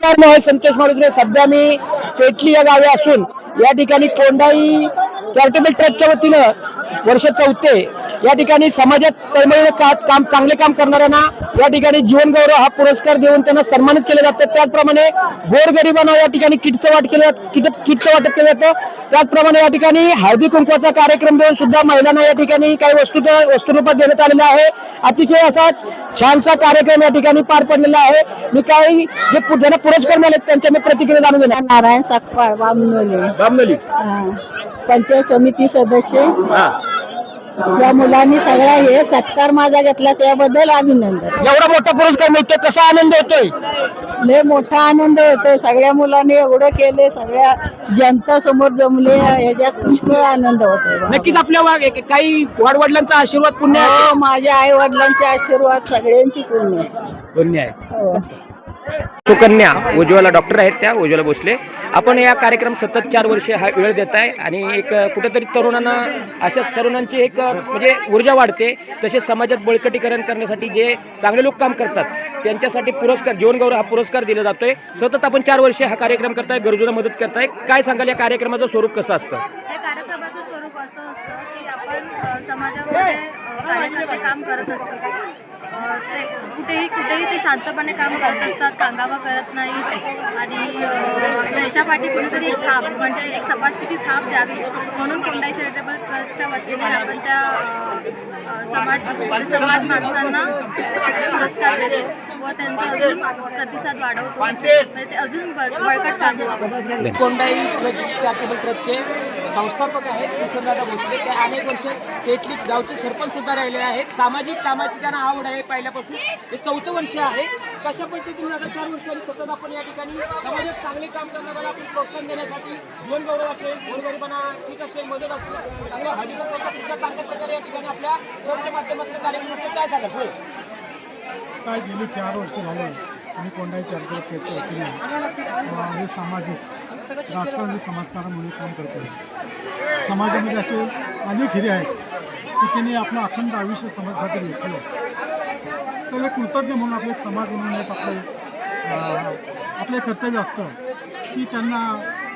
नमस्कार, मी आहे संतोष माळुसरे. सध्या मी पेटली या गावी असून या ठिकाणी कोंढाई चॅरिटेबल ट्रस्टच्या वतीनं वर्ष 4 या ठिकाणी समाजात तळमळीने काम चांगले काम करणाऱ्यांना या ठिकाणी जीवन गौरव हा पुरस्कार देऊन त्यांना सन्मानित केले जातं. त्याचप्रमाणे गोरगरिबांना या ठिकाणी किटचं वाटप केलं जातं. त्याचप्रमाणे या ठिकाणी हळदी कुंकवाचा कार्यक्रम देऊन सुद्धा महिलांना या ठिकाणी काही वस्तुरूपात देण्यात आलेला आहे. अतिशय असा छानसा कार्यक्रम या ठिकाणी पार पडलेला आहे. मी काही जे ज्यांना पुरस्कार मिळाले त्यांच्या मी प्रतिक्रिया जाणून घेणार. नारायण सकपाळ बामनोली पंचायत समिती सदस्य. या मुलांनी सगळा हे सत्कार माझा घेतला त्याबद्दल अभिनंदन. एवढा मोठा पुरस्कार मिळतो, कसा आनंद होतोय? लय मोठा आनंद होतोय. सगळ्या मुलांनी एवढं केले, सगळ्या जनता समोर जमले, याच्यात पुष्कळ आनंद होतोय. नक्कीच आपल्या काही वडिलांचा आशीर्वाद पुण्य हो, माझ्या आई वडिलांचे आशीर्वाद सगळ्यांची पुण्य आहे. हो. सुकन्या उज्ज्वला डॉक्टर आहेत, त्या उज्ज्वला भोसले. आपण या कार्यक्रम सतत 4 वर्षे हा वेळ देत आहे आणि एक कुठेतरी तरुणांना अशाच तरुणांची एक म्हणजे ऊर्जा वाढते. तसेच समाजात बळकटीकरण करण्यासाठी जे चांगले लोक काम करतात त्यांच्यासाठी पुरस्कार जीवनगौरव हा पुरस्कार दिला जातोय. सतत आपण 4 वर्षे हा कार्यक्रम करताय, गरजूंना मदत करताय. काय सांगाल या कार्यक्रमाचं स्वरूप कसं असतं? या कार्यक्रमाचं स्वरूप असं असतं की आपण समाजामध्ये कार्यकर्ते काम करत असतो. ते कुठेही ते शांतपणे काम करत असतात, कांगावा करत नाहीत आणि त्यांच्या पाठी कुणीतरी एक थाप म्हणजे एक समाजची थाप द्यावी म्हणून कोंढाई चॅरिटेबल ट्रस्टच्या वतीने आपण त्या समाज माणसांना पुरस्कार देतो व त्यांचा अजून प्रतिसाद वाढवतो, म्हणजे ते अजून बळकट काम करतो. कोंढाई चॅरिटेबल ट्रस्टचे संस्थापक आहेत प्रसन्नदादा भोसले. ते अनेक वर्ष पेटली गावचे सरपंच सुद्धा राहिले आहेत. सामाजिक कामाची त्यांना आवड आहे पहिल्यापासून. हे 4थं वर्ष आहे. कशा पद्धतीने आता 4 वर्षांनी सतत आपण या ठिकाणी समाजात चांगले काम करणाऱ्याला आपण प्रोत्साहन देण्यासाठी जीवनगौरव असेल, गोरगरिबांना ठीक असेल, मदत असेल, चांगलं हळदीकुंकवाचा सुद्धा चांगल्या प्रकारे या ठिकाणी आपल्या ट्रस्टच्या माध्यमातून कार्यक्रम काय सांगा काय गेली 4 वर्ष झाले आम्ही कोंढाई चॅरिटेबल ट्रस्टच्या वतीने हे सामाजिक राजकारण आणि समाजकारण म्हणून काम करतो. समाजामध्ये असे अनेक हिरे आहेत की त्यांनी आपलं अखंड आयुष्य समाजासाठी वेचलं. तर एक कृतज्ञ म्हणून आपले एक समाज म्हणून एक आपलं कर्तव्य असतं की त्यांना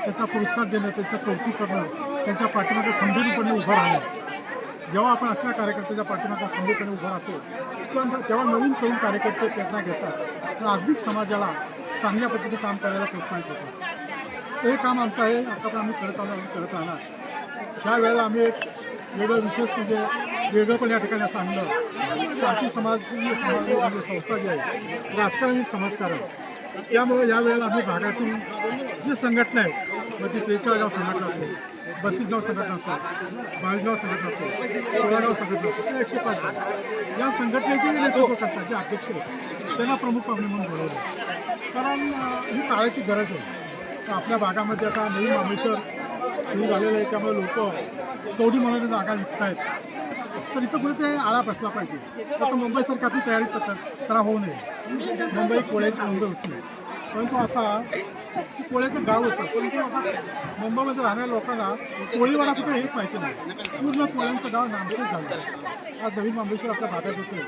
त्याचा पुरस्कार देणं, त्यांचं कौतुक करणं, त्यांच्या पाठीमागे खंबीरपणे उभं राहणं. जेव्हा आपण अशा कार्यकर्त्याच्या पाठीमागे खंबीरपणे उभं राहतो तेव्हा नवीन तरुण कार्यकर्ते प्रेरणा घेतात तर अधिक समाजाला चांगल्या पद्धतीने काम करायला प्रोत्साहित होतं. हे काम आमचं आहे. आता पण आम्ही करत राहणार. ह्या वेळेला आम्ही एक वेगळं विशेष म्हणजे वेगळं पण या ठिकाणी असं आणलं. आमची समाजकीय संस्था जी आहे राजकारण समाजकारण, त्यामुळे यावेळेला आम्ही भागातून जी संघटना आहे मग ती 43 गाव संघटना असेल, 32 गाव संघटना असेल, 22 गाव संघटना असेल, 16 गाव संघटना असेल, 105 गाव या संघटनेचे जे नेतृत्व करतात जे अध्यक्ष आहेत त्यांना प्रमुख पाहुणे म्हणून बोलवलं. कारण ही काळाची गरज आहे. तर आपल्या भागामध्ये आता नवीन मामेश्वर सुरू झालेलं आहे, त्यामुळे लोक कवडी मनाने जागा विकत आहेत. तर इथं कुठे ते आळा बसला पाहिजे. आता मुंबईसारखी आपली तयारी करा होऊ नये. मुंबई कोळ्याची मुंबई होती, परंतु आता ती कोळ्याचं गाव होतं. परंतु आता मुंबईमध्ये राहणाऱ्या लोकांना कोळीवाडा कुठे हेच माहिती नाही. पूर्ण कोळ्यांचं गाव नामशेष झालं. आज नवीन मुंबईश्वर आपल्या भागात होते,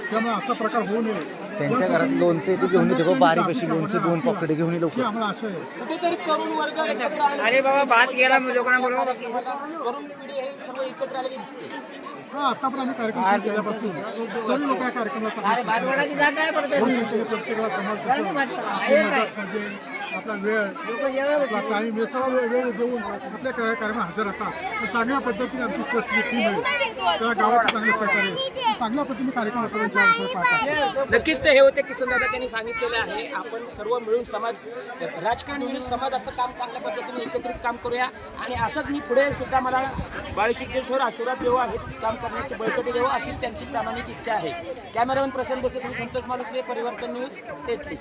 त्यामुळे असा प्रकार होऊ नये. त्यांच्या घरात लोणचे ते घेऊन येतो, बारीपाशी लोणचे 2 पॉकेट घेऊन लोक. आम्हाला आशा आहे. कुठेतरी तरुण वर्ग अरे बाबा बात गेला लोकांना बोलवा. तरुण पिढी हे सर्व एकत्र आलेली दिसते. हां, आता पण आम्ही कार्यक्रम सुरू केल्यापासून सर्व लोक या कार्यक्रमाचा प्रत्येकाला समाज आपला वेळ आपला टाईम हे सर्व वेळ देऊन आपल्या कार्यक्रमात हजर राहतात. चांगल्या पद्धतीने आमची ट्रस्टची टीम आहे, त्याला गावाचं चांगलं सहकार्य चांगल्या पद्धतीने कार्यक्रम करायचा विषय पाहतात. नक्कीच ते हे होते किसनदादा त्यांनी सांगितलेले आहे. आपण सर्व मिळून समाज राजकारण मिळून समाज असं काम चांगल्या पद्धतीने एकत्रित काम करूया आणि असंच मी पुढे सुद्धा मला बाळशिकेश्वर आशीर्वाद देवा हेच काम करण्याची बळकटी देवा अशीच त्यांची प्रामाणिक इच्छा आहे. कॅमेरामॅन प्रशांत भोसले, संतोष मालुसरे, परिवर्तन न्यूज, तेटली.